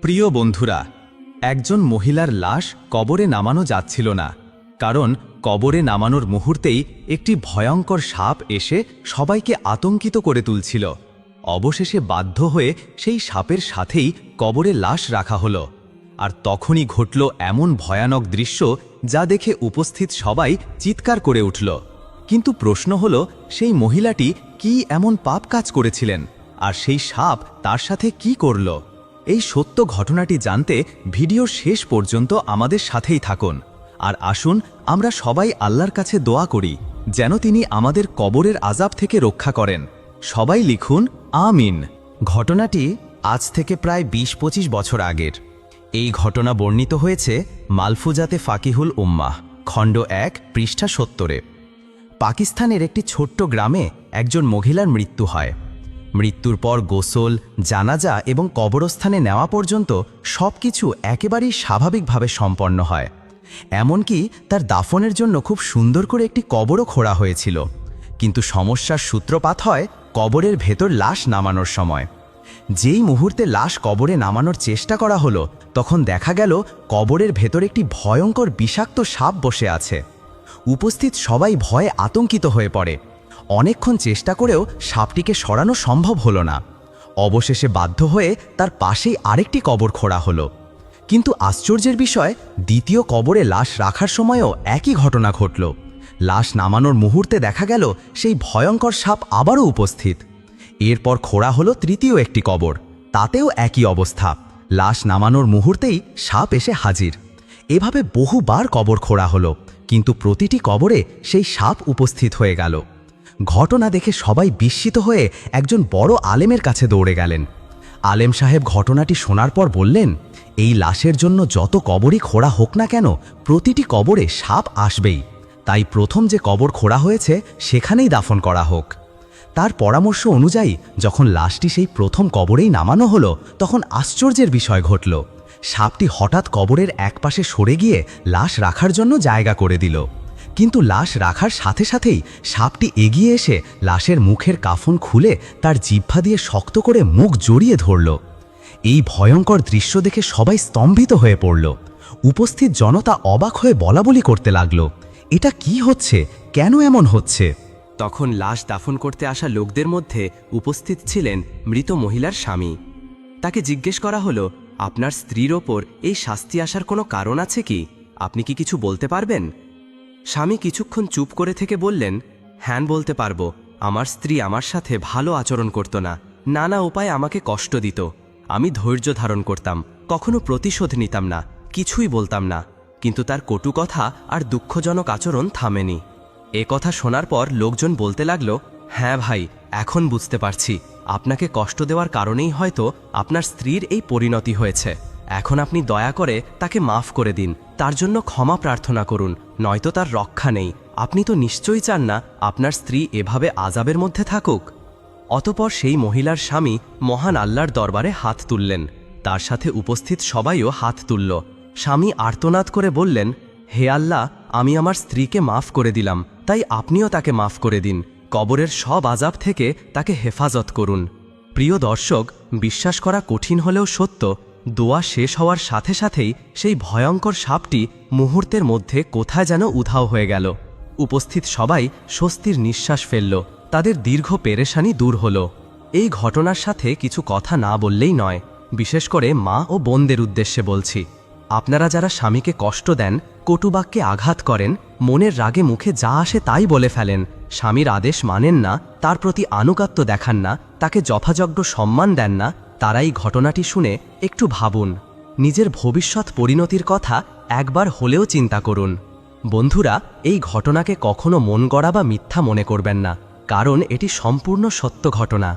প্রিয় বন্ধুরা, একজন মহিলার লাশ কবরে নামানো যাচ্ছিল না, কারণ কবরে নামানোর মুহূর্তেই একটি ভয়ঙ্কর সাপ এসে সবাইকে আতঙ্কিত করে তুলছিল। অবশেষে বাধ্য হয়ে সেই সাপের সাথেই কবরে লাশ রাখা হলো। আর তখনই ঘটল এমন ভয়ানক দৃশ্য যা দেখে উপস্থিত সবাই চিৎকার করে উঠল। কিন্তু প্রশ্ন হল, সেই মহিলাটি কি এমন পাপ কাজ করেছিলেন, আর সেই সাপ তার সাথে কি করল? এই সত্য ঘটনাটি জানতে ভিডিও শেষ পর্যন্ত আমাদের সাথেই থাকুন। আর আসুন আমরা সবাই আল্লাহর কাছে দোয়া করি যেন তিনি আমাদের কবরের আযাব থেকে রক্ষা করেন। সবাই লিখুন আমিন। ঘটনাটি আজ থেকে প্রায় ২০-২৫ বছর আগের। এই ঘটনা বর্ণিত হয়েছে মালফুজাতে ফাকিহুল উম্মাহ খণ্ড ১ পৃষ্ঠা ৭০-এ। পাকিস্তানের একটি ছোট্ট গ্রামে একজন মহিলার মৃত্যু হয়। মৃত্যুর পর গোসল, জানাজা এবং কবরস্থানে নেওয়া পর্যন্ত সবকিছু একেবারেই স্বাভাবিকভাবে সম্পন্ন হয়। এমনকি তার দাফনের জন্য খুব সুন্দর করে একটি কবরও খোঁড়া হয়েছিল। কিন্তু সমস্যার সূত্রপাত হয় কবরের ভেতর লাশ নামানোর সময়। যেই মুহূর্তে লাশ কবরে নামানোর চেষ্টা করা হলো, তখন দেখা গেল কবরের ভেতর একটি ভয়ঙ্কর বিষাক্ত সাপ বসে আছে। উপস্থিত সবাই ভয়ে আতঙ্কিত হয়ে পড়ে। অনেকক্ষণ চেষ্টা করেও সাপটিকে সরানো সম্ভব হলো না। অবশেষে বাধ্য হয়ে তার পাশেই আরেকটি কবর খোঁড়া হলো। কিন্তু আশ্চর্যের বিষয়, দ্বিতীয় কবরে লাশ রাখার সময়ও একই ঘটনা ঘটল। লাশ নামানোর মুহূর্তে দেখা গেল সেই ভয়ঙ্কর সাপ আবারও উপস্থিত। এরপর খোঁড়া হলো তৃতীয় একটি কবর, তাতেও একই অবস্থা। লাশ নামানোর মুহূর্তেই সাপ এসে হাজির। এভাবে বহুবার কবর খোঁড়া হলো, কিন্তু প্রতিটি কবরে সেই সাপ উপস্থিত হয়ে গেল। ঘটনা দেখে সবাই বিস্মিত হয়ে একজন বড় আলেমের কাছে দৌড়ে গেলেন। আলেম সাহেব ঘটনাটি শোনার পর বললেন, এই লাশের জন্য যত কবরই খোঁড়া হোক না কেন, প্রতিটি কবরে সাপ আসবেই। তাই প্রথম যে কবর খোঁড়া হয়েছে সেখানেই দাফন করা হোক। তার পরামর্শ অনুযায়ী যখন লাশটি সেই প্রথম কবরেই নামানো হলো, তখন আশ্চর্যের বিষয় ঘটল। সাপটি হঠাৎ কবরের একপাশে সরে গিয়ে লাশ রাখার জন্য জায়গা করে দিল। কিন্তু লাশ রাখার সাথে সাথেই সাপটি এগিয়ে এসে লাশের মুখের কাফন খুলে তার জিহ্বা দিয়ে শক্ত করে মুখ জড়িয়ে ধরল। এই ভয়ঙ্কর দৃশ্য দেখে সবাই স্তম্ভিত হয়ে পড়ল। উপস্থিত জনতা অবাক হয়ে বলাবলি করতে লাগল, এটা কি হচ্ছে, কেন এমন হচ্ছে? তখন লাশ দাফন করতে আসা লোকদের মধ্যে উপস্থিত ছিলেন মৃত মহিলার স্বামী। তাকে জিজ্ঞেস করা হলো, আপনার স্ত্রীর ওপর এই শাস্তি আসার কোনো কারণ আছে কি? আপনি কি কিছু বলতে পারবেন? স্বামী কিছুক্ষণ চুপ করে থেকে বললেন, হ্যাঁ বলতে পারবো। আমার স্ত্রী আমার সাথে ভালো আচরণ করত না, নানা উপায়ে আমাকে কষ্ট দিত। আমি ধৈর্য ধারণ করতাম, কখনো প্রতিশোধ নিতাম না, কিছুই বলতাম না। কিন্তু তার কটু কথা আর দুঃখজনক আচরণ থামেনি। এ কথা শোনার পর লোকজন বলতে লাগলো, হ্যাঁ ভাই, এখন বুঝতে পারছি আপনাকে কষ্ট দেওয়ার কারণেই হয়তো আপনার স্ত্রীর এই পরিণতি হয়েছে। এখন আপনি দয়া করে তাকে মাফ করে দিন, তার জন্য ক্ষমা প্রার্থনা করুন, নয়তো তার রক্ষা নেই। আপনি তো নিশ্চয়ই চান না আপনার স্ত্রী এভাবে আযাবের মধ্যে থাকুক। অতপর সেই মহিলার স্বামী মহান আল্লাহর দরবারে হাত তুললেন। তার সাথে উপস্থিত সবাইও হাত তুলল। স্বামী আর্তনাদ করে বললেন, হে আল্লাহ, আমি আমার স্ত্রীকে মাফ করে দিলাম, তাই আপনিও তাকে মাফ করে দিন। কবরের সব আযাব থেকে তাকে হেফাজত করুন। প্রিয় দর্শক, বিশ্বাস করা কঠিন হলেও সত্য, দোয়া শেষ হওয়ার সাথে সাথেই সেই ভয়ঙ্কর সাপটি মুহূর্তের মধ্যে কোথায় যেন উধাও হয়ে গেল। উপস্থিত সবাই স্বস্তির নিঃশ্বাস ফেলল, তাদের দীর্ঘ পেরেশানি দূর হল। এই ঘটনার সাথে কিছু কথা না বললেই নয়, বিশেষ করে মা ও বোনদের উদ্দেশ্যে বলছি। আপনারা যারা স্বামীকে কষ্ট দেন, কটুবাক্যে আঘাত করেন, মনের রাগে মুখে যা আসে তাই বলে ফেলেন, স্বামীর আদেশ মানেন না, তার প্রতি আনুগত্য দেখান না, তাকে যথাযোগ্য সম্মান দেন না, তারা এই ঘটনাটি শুনে একটু ভাবুন। নিজের ভবিষ্যৎ পরিণতির কথা একবার হলেও চিন্তা করুন। বন্ধুরা, এই ঘটনাকে কখনো মন গড়া বা মিথ্যা মনে করবেন না, কারণ এটি সম্পূর্ণ সত্য ঘটনা।